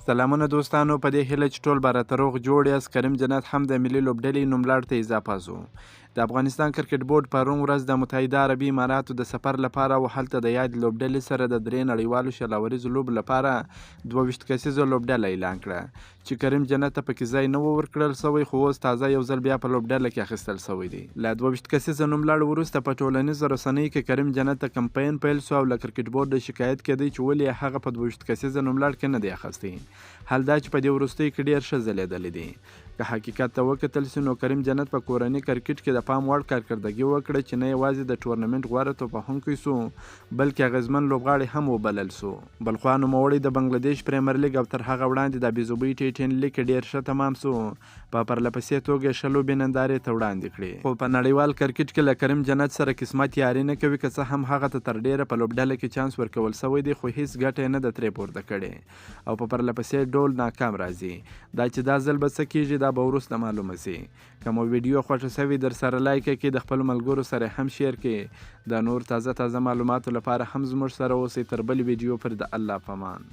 سلامونه دوستانو، په دې هیله چې ټول به راته روغ جوړ یاست. کریم جنت هم د ملي لوبډلې نوملړ ته اضافه شو. د افغانستان کرکټ بورډ پرون ورځ د متحده عربي اماراتو د سفر لپاره او هلته د یاد لوبډلې سره د 3 نړیوالو شلاوریزو لوبو لپاره 22 کسیزه لوبډله اعلان کړه چې کریم جنت ته پکې ځای نه ورکړل شوی، خو اوس تازه یو ځل بیا په لوبډله کې اخیستل شوی دی. له 22 کسیزه نوملړ وروسته په ټولنیزو رسنیو کې کریم جنت ته کمپاین پیل شو او له کرکټ بورډ شکایت کېدی چې ولې هغه په 22 کسیزه نوملړ کې نه دی اخیستی. حال دا چې په دې وروستیو کې ډېر ښه ځلېدلی دی. که حقیقت ته وکتل سي نو کریم جنت په کورني کرکټ کې د پام وړ کارکردګي وکړه چې نه یوازې د ټورنمنټ غوره توپوهونکی سو بلکې اغیزمن لوبغاړی هم وبلل سو. بلخوا نوموړی د بنګلادیش پریمیر لیګ او تر هغه وړاندې د ابوظبي ټي10 لیګ کې ډېر ښه تمام سو. په پرلپسې توګه ښه لوبې نندارې ته وړاندې کړې، خو په نړیوال کرکټ کې له کریم جنت سره قسمت یاري نه کوي. که څه هم هغه ته تر ډېره په لوبډله کې چانس ورکول شوی دی، خو هیڅ ګټه یې نه ده ترې پورته کړې او په پرلپسې ډول ناکام راځي. دا چې دا ځل به څه کېږي دا به وروسته معلومه سي. که مو ویډیو خوښه شوې در سره لایک کړئ، د خپلو ملګرو سره هم شیر کړئ. د نور تازه معلوماتو لپاره هم زموږ سره اوسئ. تر بل ویډیو پر د الله په امان.